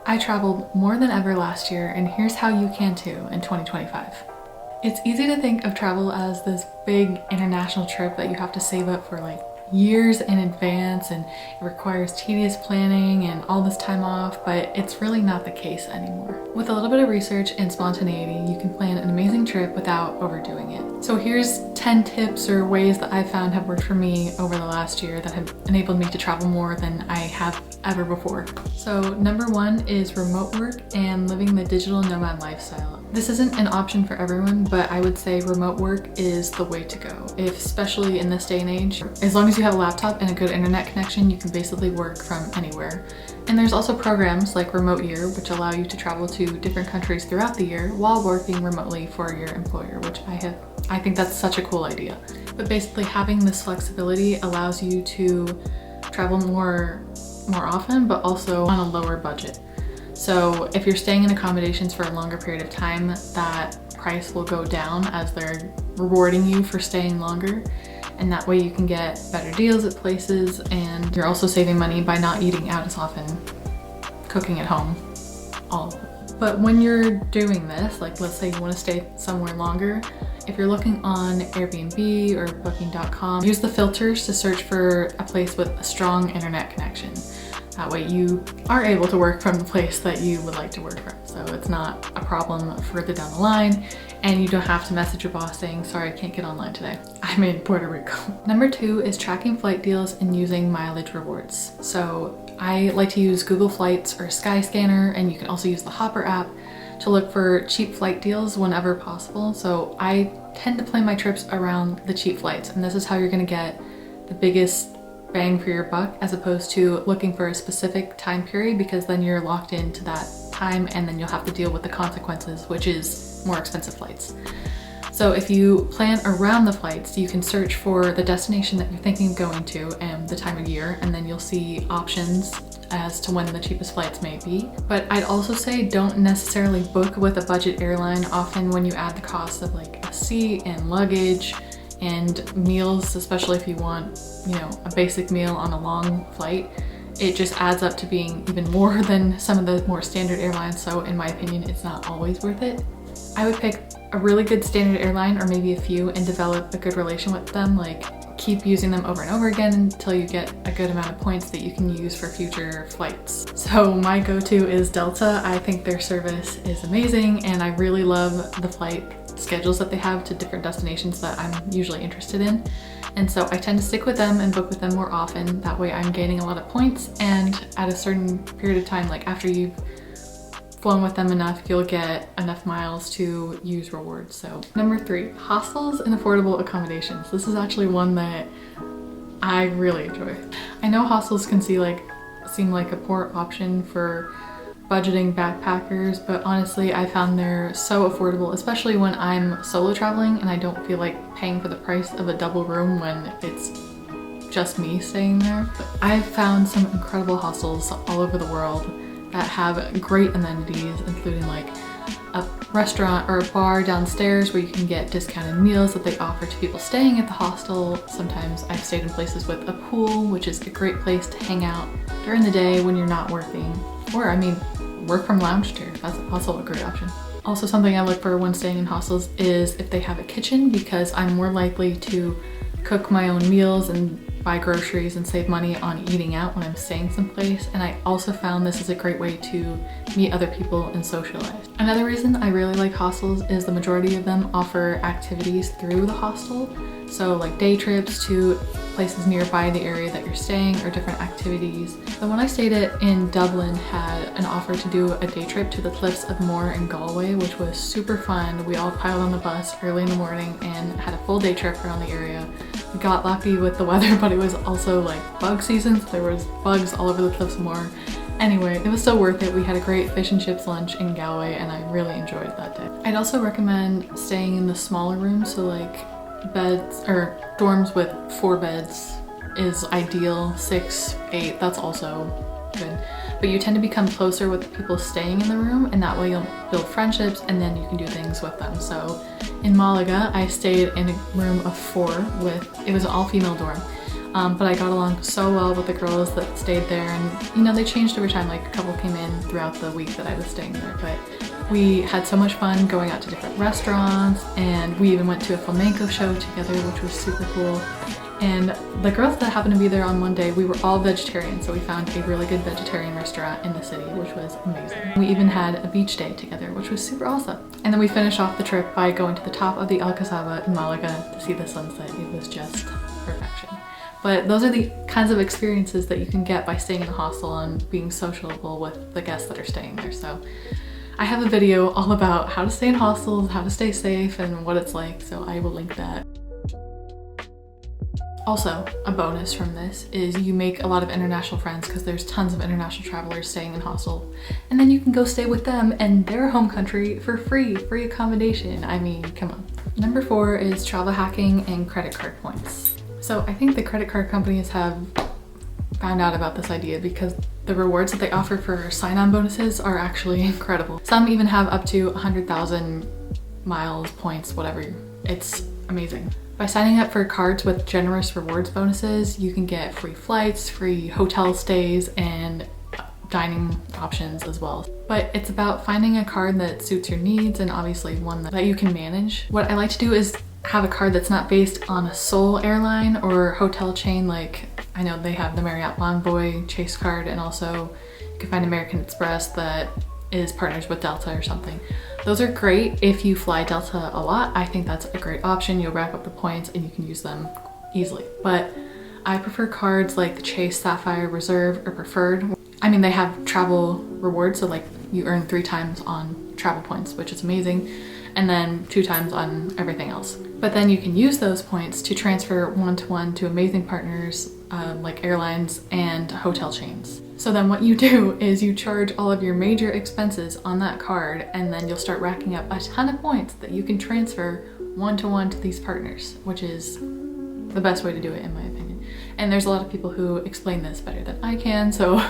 I traveled more than ever last year, and here's how you can too in 2025. It's easy to think of travel as this big international trip that you have to save up for like years in advance, and it requires tedious planning and all this time off, but it's really not the case anymore. With a little bit of research and spontaneity, you can plan an amazing trip without overdoing it. So here's 10 tips or ways that I found have worked for me over the last year that have enabled me to travel more than I have ever before. So number one is remote work and living the digital nomad lifestyle. This isn't an option for everyone, but I would say remote work is the way to go, especially in this day and age. As long as you have a laptop and a good internet connection, you can basically work from anywhere. And there's also programs like Remote Year, which allow you to travel to different countries throughout the year while working remotely for your employer, which I think that's such a cool idea. But basically having this flexibility allows you to travel more often, but also on a lower budget. So if you're staying in accommodations for a longer period of time, that price will go down as they're rewarding you for staying longer. And that way you can get better deals at places, and you're also saving money by not eating out as often, cooking at home, all of it. But when you're doing this, like let's say you want to stay somewhere longer, if you're looking on Airbnb or booking.com, use the filters to search for a place with a strong internet connection. That way you are able to work from the place that you would like to work from. So it's not a problem further down the line, and you don't have to message your boss saying, sorry, I can't get online today. I'm in Puerto Rico. Number two is tracking flight deals and using mileage rewards. So I like to use Google Flights or Skyscanner, and you can also use the Hopper app to look for cheap flight deals whenever possible. So I tend to plan my trips around the cheap flights, and this is how you're gonna get the biggest bang for your buck, as opposed to looking for a specific time period, because then you're locked into that time and then you'll have to deal with the consequences, which is more expensive flights. So if you plan around the flights, you can search for the destination that you're thinking of going to and the time of year, and then you'll see options as to when the cheapest flights may be. But I'd also say don't necessarily book with a budget airline. Often when you add the cost of like a seat and luggage and meals, especially if you want, a basic meal on a long flight, it just adds up to being even more than some of the more standard airlines. So in my opinion, it's not always worth it. I would pick a really good standard airline, or maybe a few, and develop a good relation with them. Like keep using them over and over again until you get a good amount of points that you can use for future flights. So my go-to is Delta. I think their service is amazing, and I really love the flight schedules that they have to different destinations that I'm usually interested in. And so I tend to stick with them and book with them more often. That way I'm gaining a lot of points, and at a certain period of time, like after you've flown with them enough, you'll get enough miles to use rewards. So number three, hostels and affordable accommodations. This is actually one that I really enjoy. I know hostels can seem like a poor option for budgeting backpackers, but honestly I found they're so affordable, especially when I'm solo traveling and I don't feel like paying for the price of a double room when it's just me staying there. But I've found some incredible hostels all over the world that have great amenities, including like a restaurant or a bar downstairs where you can get discounted meals that they offer to people staying at the hostel. Sometimes I've stayed in places with a pool, which is a great place to hang out during the day when you're not working. Or work from lounge chair. That's also a great option. Also, something I look for when staying in hostels is if they have a kitchen, because I'm more likely to cook my own meals and buy groceries and save money on eating out when I'm staying someplace. And I also found this is a great way to meet other people and socialize. Another reason I really like hostels is the majority of them offer activities through the hostel. So like day trips to places nearby the area that you're staying, or different activities. The one I stayed at in Dublin had an offer to do a day trip to the Cliffs of Moher in Galway, which was super fun. We all piled on the bus early in the morning and had a full day trip around the area. We got lucky with the weather, but it was also like bug season, so there was bugs all over the Cliffs of Moher. Anyway, it was so worth it. We had a great fish and chips lunch in Galway, and I really enjoyed that day. I'd also recommend staying in the smaller rooms, so like beds or dorms with 4 beds is ideal. 6, 8, that's also good. But you tend to become closer with the people staying in the room, and that way you'll build friendships and then you can do things with them. So in Malaga, I stayed in a room of 4 it was an all-female dorm. but I got along so well with the girls that stayed there, and you know, they changed over time. Like a couple came in throughout the week that I was staying there, but we had so much fun going out to different restaurants, and we even went to a flamenco show together, which was super cool. And the girls that happened to be there on one day, we were all vegetarian, so we found a really good vegetarian restaurant in the city, which was amazing. We even had a beach day together, which was super awesome. And then we finished off the trip by going to the top of the Alcazaba in Malaga to see the sunset. It was just perfection. But those are the kinds of experiences that you can get by staying in a hostel and being sociable with the guests that are staying there. So I have a video all about how to stay in hostels, how to stay safe, and what it's like, so I will link that. Also, a bonus from this is you make a lot of international friends because there's tons of international travelers staying in hostel, and then you can go stay with them in their home country for free accommodation. I mean, come on. Number 4 is travel hacking and credit card points. So I think the credit card companies have found out about this idea because the rewards that they offer for sign-on bonuses are actually incredible. Some even have up to 100,000 miles, points, whatever. It's amazing. By signing up for cards with generous rewards bonuses, you can get free flights, free hotel stays, and dining options as well. But it's about finding a card that suits your needs and obviously one that you can manage. What I like to do is have a card that's not based on a sole airline or hotel chain. Like I know they have the Marriott Bonvoy Chase card, and also you can find American Express that is partners with Delta or something. Those are great if you fly Delta a lot. I think that's a great option. You'll rack up the points and you can use them easily. But I prefer cards like the Chase Sapphire Reserve or Preferred. I mean, they have travel rewards, so like you earn 3 times on travel points, which is amazing, and then 2 times on everything else. But then you can use those points to transfer one-to-one to amazing partners like airlines and hotel chains. So then what you do is you charge all of your major expenses on that card, and then you'll start racking up a ton of points that you can transfer one-to-one to these partners, which is the best way to do it in my opinion. And there's a lot of people who explain this better than I can, so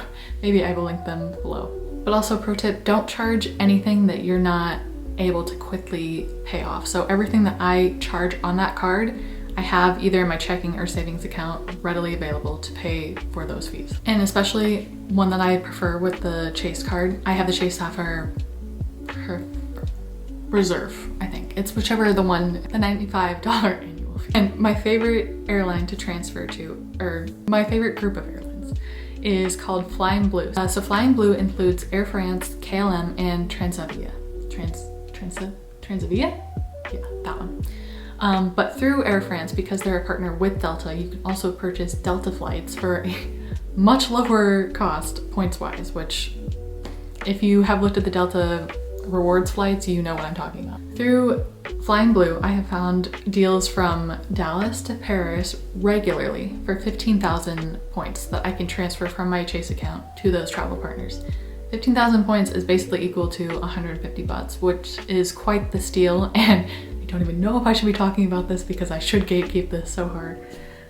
maybe I will link them below. But also, pro tip, don't charge anything that you're not able to quickly pay off. So everything that I charge on that card, I have either in my checking or savings account readily available to pay for those fees. And especially one that I prefer with the Chase card, I have the Chase Sapphire Reserve, I think. It's whichever the one, the $95 annual fee. And my favorite airline to transfer to, or my favorite group of airlines, is called Flying Blue. So Flying Blue includes Air France, KLM, and Transavia. Transavia? Yeah, that one. But through Air France, because they're a partner with Delta, you can also purchase Delta flights for a much lower cost points-wise, which if you have looked at the Delta rewards flights, you know what I'm talking about. Through Flying Blue, I have found deals from Dallas to Paris regularly for 15,000 points that I can transfer from my Chase account to those travel partners. 15,000 points is basically equal to 150 bucks, which is quite the steal, and I don't even know if I should be talking about this because I should gatekeep this so hard.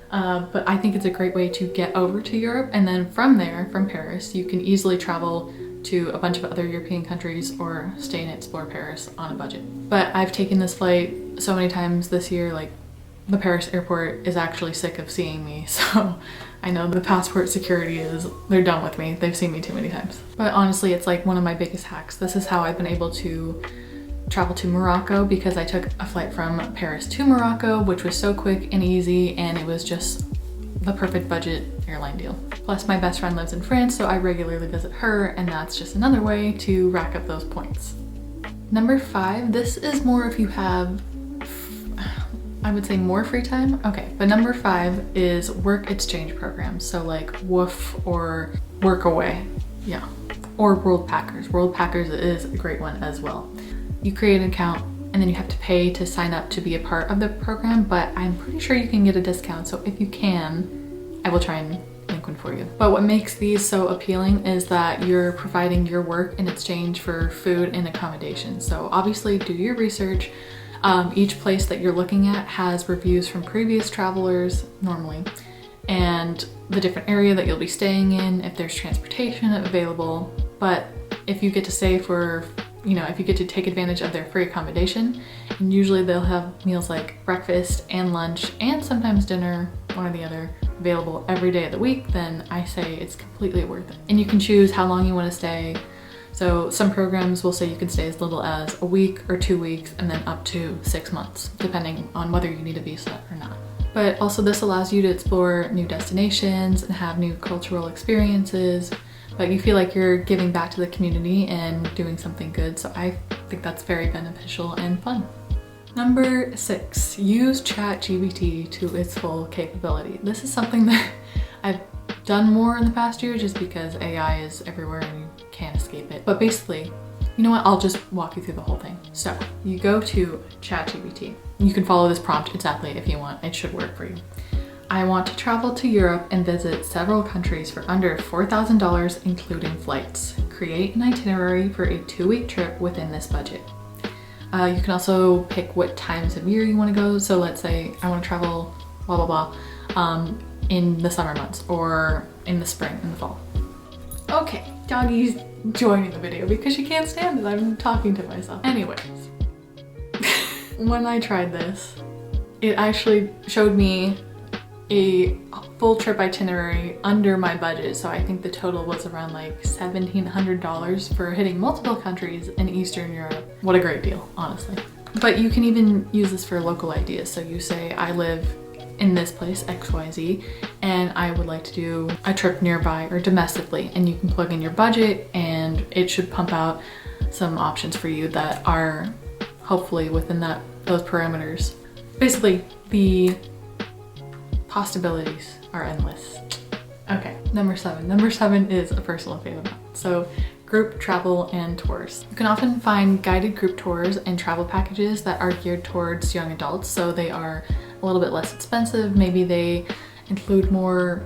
But I think it's a great way to get over to Europe, and then from there, from Paris, you can easily travel to a bunch of other European countries or stay and explore Paris on a budget. But I've taken this flight so many times this year, like the Paris airport is actually sick of seeing me, so I know the passport security they're done with me. They've seen me too many times. But honestly, it's like one of my biggest hacks. This is how I've been able to travel to Morocco, because I took a flight from Paris to Morocco, which was so quick and easy, and it was just the perfect budget airline deal. Plus my best friend lives in France, so I regularly visit her, and that's just another way to rack up those points. Number 5, this is more if you have, I would say, more free time. Okay, but number 5 is work exchange programs. So like Woof or Workaway, yeah, or World Packers. World Packers is a great one as well. You create an account and then you have to pay to sign up to be a part of the program, but I'm pretty sure you can get a discount. So if you can, I will try and link one for you. But what makes these so appealing is that you're providing your work in exchange for food and accommodation. So obviously do your research. Each place that you're looking at has reviews from previous travelers normally, and the different area that you'll be staying in, if there's transportation available. But if you get to stay for, if you get to take advantage of their free accommodation, and usually they'll have meals like breakfast and lunch and sometimes dinner, one or the other, available every day of the week, then I say it's completely worth it. And you can choose how long you want to stay. So some programs will say you can stay as little as a week or 2 weeks and then up to 6 months, depending on whether you need a visa or not. But also this allows you to explore new destinations and have new cultural experiences, but you feel like you're giving back to the community and doing something good. So I think that's very beneficial and fun. Number 6, use ChatGPT to its full capability. This is something that I've done more in the past year just because AI is everywhere and you can't escape it. But basically, you know what? I'll just walk you through the whole thing. So you go to ChatGPT. You can follow this prompt exactly if you want. It should work for you. I want to travel to Europe and visit several countries for under $4,000, including flights. Create an itinerary for a 2-week trip within this budget. You can also pick what times of year you want to go. So let's say I want to travel blah, blah, blah, in the summer months or in the spring and the fall. Okay, doggy's joining the video because she can't stand it. I'm talking to myself. Anyways, when I tried this, it actually showed me a full trip itinerary under my budget. So I think the total was around like $1,700 for hitting multiple countries in Eastern Europe. What a great deal, honestly. But you can even use this for local ideas. So you say, I live in this place, XYZ, and I would like to do a trip nearby or domestically, and you can plug in your budget and it should pump out some options for you that are hopefully within those parameters. Basically, the possibilities are endless. Okay, number 7. Number 7 is a personal favorite. So group travel and tours. You can often find guided group tours and travel packages that are geared towards young adults, so they are a little bit less expensive. Maybe they include more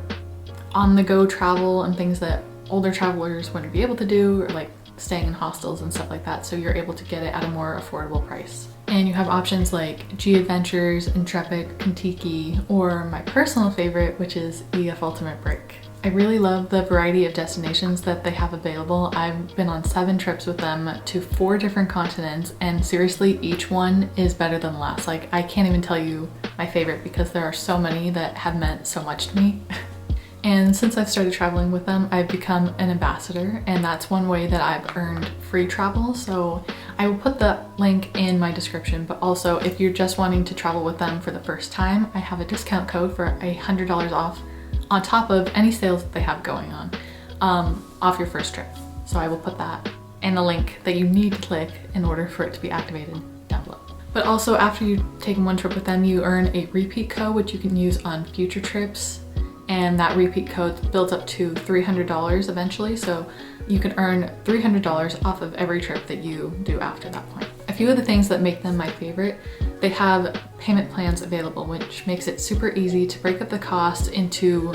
on-the-go travel and things that older travelers wouldn't be able to do, or like staying in hostels and stuff like that, so you're able to get it at a more affordable price. And you have options like G Adventures, Intrepid, Contiki, or my personal favorite, which is EF Ultimate Break. I really love the variety of destinations that they have available. I've been on 7 trips with them to 4 different continents, and seriously, each one is better than the last. Like, I can't even tell you my favorite because there are so many that have meant so much to me. And since I've started traveling with them, I've become an ambassador, and that's one way that I've earned free travel. So I will put the link in my description, but also if you're just wanting to travel with them for the first time, I have a discount code for $100 off on top of any sales that they have going on, off your first trip. So I will put that in the link that you need to click in order for it to be activated down below. But also after you've taken one trip with them, you earn a repeat code, which you can use on future trips. And that repeat code builds up to $300 eventually. So you can earn $300 off of every trip that you do after that point. A few of the things that make them my favorite, they have payment plans available, which makes it super easy to break up the cost into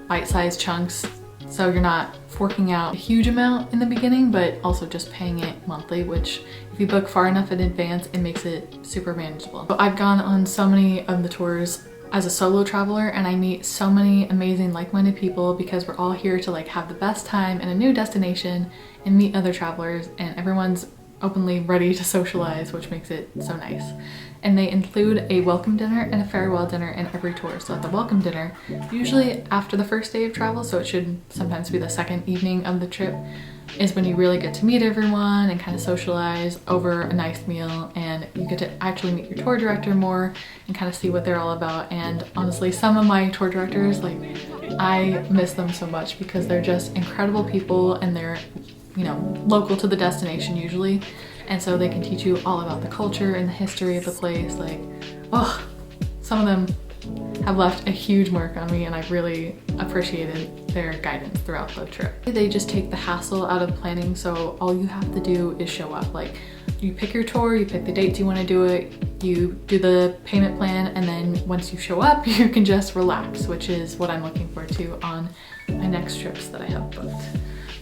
bite-sized chunks. So you're not forking out a huge amount in the beginning, but also just paying it monthly, which if you book far enough in advance, it makes it super manageable. So I've gone on so many of the tours as a solo traveler, and I meet so many amazing like-minded people because we're all here to like have the best time in a new destination and meet other travelers, and everyone's openly ready to socialize, which makes it so nice. And they include a welcome dinner and a farewell dinner in every tour. So at the welcome dinner, usually after the first day of travel, so it should sometimes be the second evening of the trip, is when you really get to meet everyone and kind of socialize over a nice meal, and you get to actually meet your tour director more and kind of see what they're all about. And honestly, some of my tour directors, like, I miss them so much because they're just incredible people, and they're, you know, local to the destination usually, and so they can teach you all about the culture and the history of the place. Like, oh, some of them have left a huge mark on me, and I've really appreciated their guidance throughout the trip. They just take the hassle out of planning, so all you have to do is show up. Like, you pick your tour, you pick the dates you want to do it, you do the payment plan, and then once you show up, you can just relax, which is what I'm looking forward to on my next trips that I have booked.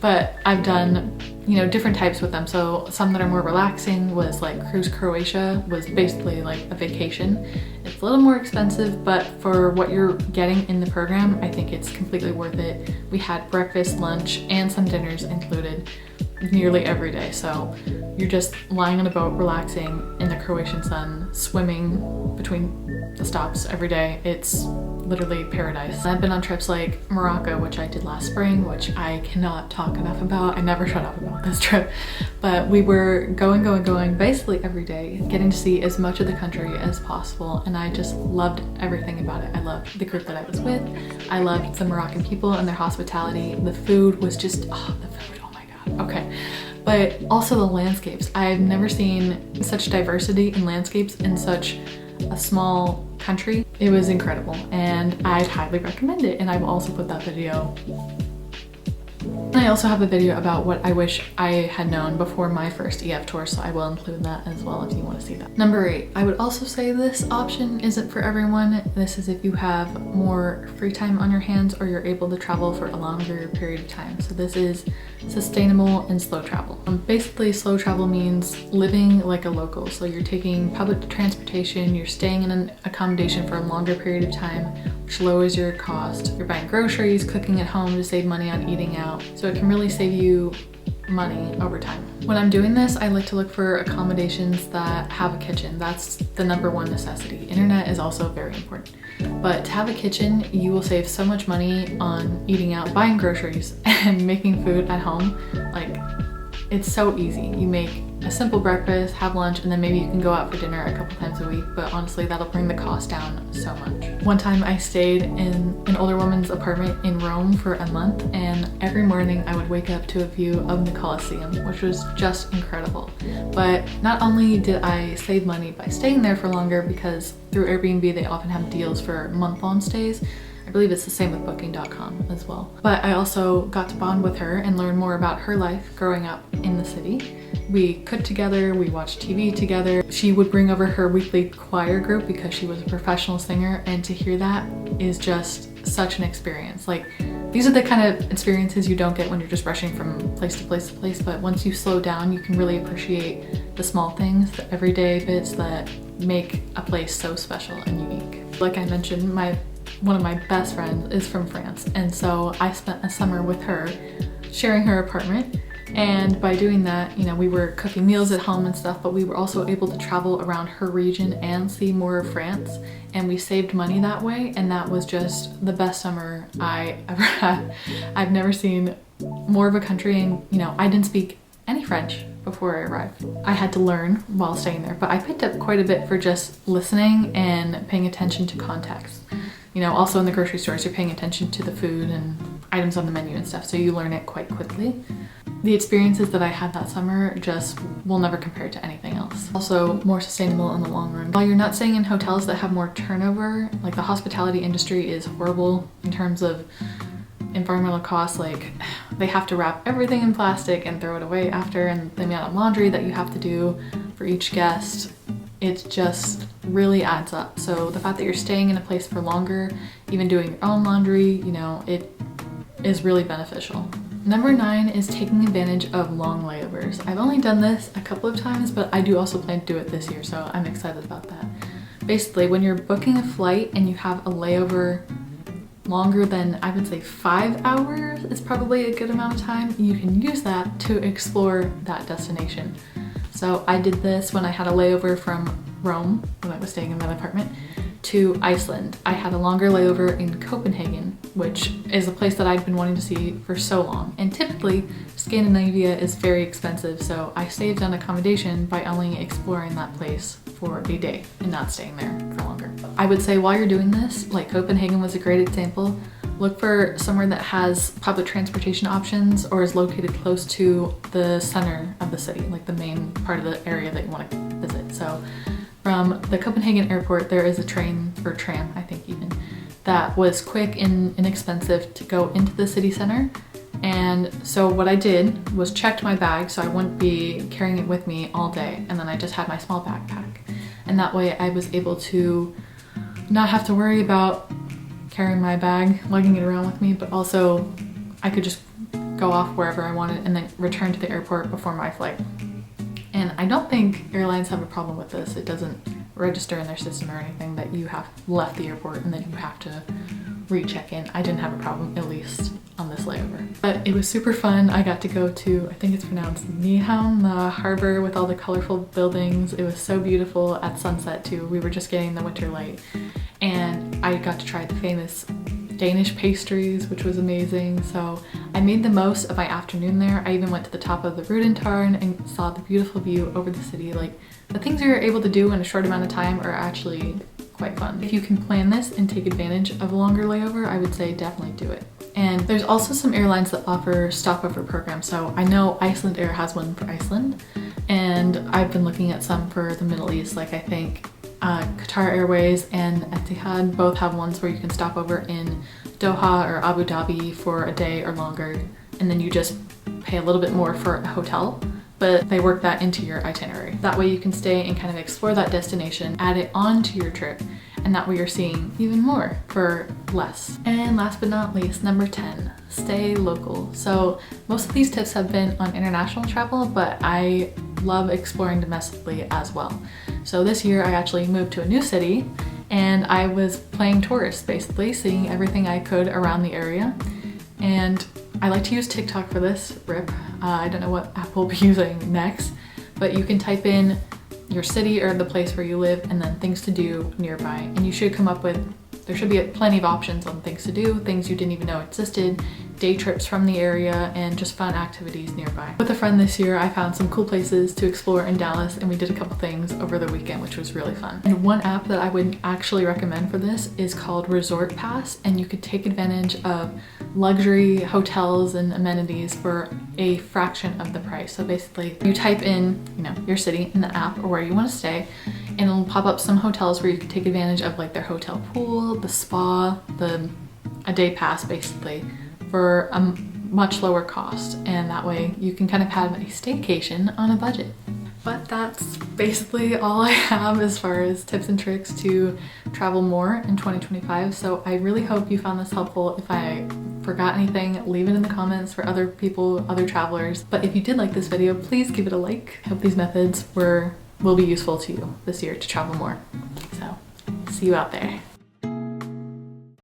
But I've done, you know, different types with them. So some that are more relaxing was like Cruise Croatia, was basically like a vacation. It's a little more expensive, but for what you're getting in the program, I think it's completely worth it. We had breakfast, lunch, and some dinners included. nearly every day. So you're just lying on a boat, relaxing in the Croatian sun, swimming between the stops every day. It's literally paradise. I've been on trips like Morocco, which I did last spring, which I cannot talk enough about. I never shut up about this trip, but we were going basically every day, getting to see as much of the country as possible, and I just loved everything about it. I loved the group that I was with. I loved the Moroccan people and their hospitality. The food was just, oh, the food, oh my God. Okay. But also the landscapes. I've never seen such diversity in landscapes in such a small country. It was incredible and I'd highly recommend it, and I will also put that video. I also have a video about what I wish I had known before my first EF tour, so I will include that as well if you want to see that. Number 8, I would also say this option isn't for everyone. This is if you have more free time on your hands or you're able to travel for a longer period of time. So this is sustainable and slow travel. Basically, slow travel means living like a local. So you're taking public transportation, you're staying in an accommodation for a longer period of time, which lowers your cost. You're buying groceries, cooking at home to save money on eating out. So it can really save you money over time. When I'm doing this, I like to look for accommodations that have a kitchen. That's the #1 necessity. Internet is also very important. But to have a kitchen, you will save so much money on eating out, buying groceries, and making food at home. Like, it's so easy. You make a simple breakfast, have lunch, and then maybe you can go out for dinner a couple times a week, but honestly, that'll bring the cost down so much. One time I stayed in an older woman's apartment in Rome for a month, and every morning I would wake up to a view of the Colosseum, which was just incredible. But not only did I save money by staying there for longer, because through Airbnb they often have deals for month-long stays. I believe it's the same with booking.com as well. But I also got to bond with her and learn more about her life growing up in the city. We cooked together, we watched TV together. She would bring over her weekly choir group because she was a professional singer, and to hear that is just such an experience. Like, these are the kind of experiences you don't get when you're just rushing from place to place to place, but once you slow down, you can really appreciate the small things, the everyday bits that make a place so special and unique. Like I mentioned, one of my best friends is from France, and so I spent a summer with her sharing her apartment, and by doing that, you know, we were cooking meals at home and stuff, but we were also able to travel around her region and see more of France, and we saved money that way, and that was just the best summer I ever had. I've never seen more of a country, and you know, I didn't speak any French before I arrived. I had to learn while staying there, but I picked up quite a bit for just listening and paying attention to context. You know, also in the grocery stores, you're paying attention to the food and items on the menu and stuff, so you learn it quite quickly. The experiences that I had that summer just will never compare to anything else. Also more sustainable in the long run. While you're not staying in hotels that have more turnover, like the hospitality industry is horrible in terms of environmental costs. Like, they have to wrap everything in plastic and throw it away after, and the amount of laundry that you have to do for each guest, it just really adds up. So the fact that you're staying in a place for longer, even doing your own laundry, you know, it is really beneficial. Number 9 is taking advantage of long layovers. I've only done this a couple of times, but I do also plan to do it this year, so I'm excited about that. Basically, when you're booking a flight and you have a layover longer than, I would say, 5 hours is probably a good amount of time, you can use that to explore that destination. So I did this when I had a layover from Rome, when I was staying in my apartment, to Iceland. I had a longer layover in Copenhagen, which is a place that I'd been wanting to see for so long. And typically, Scandinavia is very expensive, so I saved on accommodation by only exploring that place for a day and not staying there for longer. I would say while you're doing this, like Copenhagen was a great example, look for somewhere that has public transportation options or is located close to the center of the city, like the main part of the area that you want to visit. So from the Copenhagen airport, there is a train, or tram, I think even, that was quick and inexpensive to go into the city center. And so what I did was checked my bag so I wouldn't be carrying it with me all day, and then I just had my small backpack. And that way I was able to not have to worry about carrying my bag, lugging it around with me, but also I could just go off wherever I wanted and then return to the airport before my flight. And I don't think airlines have a problem with this. It doesn't register in their system or anything that you have left the airport and then you have to recheck in. I didn't have a problem, at least on this layover. But it was super fun. I got to go to, I think it's pronounced Nyhavn, the harbor with all the colorful buildings. It was so beautiful at sunset too. We were just getting the winter light, and I got to try the famous Danish pastries, which was amazing. So I made the most of my afternoon there. I even went to the top of the Rudentarn and saw the beautiful view over the city. Like, the things you're able to do in a short amount of time are actually quite fun. If you can plan this and take advantage of a longer layover, I would say definitely do it. And there's also some airlines that offer stopover programs. So I know Iceland Air has one for Iceland, and I've been looking at some for the Middle East. Like, I think Qatar Airways and Etihad both have ones where you can stop over in Doha or Abu Dhabi for a day or longer, and then you just pay a little bit more for a hotel, but they work that into your itinerary. That way you can stay and kind of explore that destination, add it onto your trip, and that way you're seeing even more for less. And last but not least, number 10, stay local. So most of these tips have been on international travel, but I love exploring domestically as well. So this year I actually moved to a new city, and I was playing tourist, basically seeing everything I could around the area. And I like to use TikTok for this, RIP. I don't know what app we'll be using next, but you can type in your city or the place where you live and then things to do nearby, and you should come up with, there should be plenty of options on things to do, things you didn't even know existed, day trips from the area, and just fun activities nearby. With a friend this year, I found some cool places to explore in Dallas, and we did a couple things over the weekend, which was really fun. And one app that I would actually recommend for this is called Resort Pass, and you could take advantage of luxury hotels and amenities for a fraction of the price. So basically, you type in, your city in the app or where you want to stay, and it'll pop up some hotels where you can take advantage of like their hotel pool, the spa, a day pass basically, for a much lower cost, and that way you can kind of have a staycation on a budget. But that's basically all I have as far as tips and tricks to travel more in 2025. So I really hope you found this helpful. If I forgot anything, leave it in the comments for other people, other travelers. But if you did like this video, please give it a like. I hope these methods will be useful to you this year to travel more. So see you out there.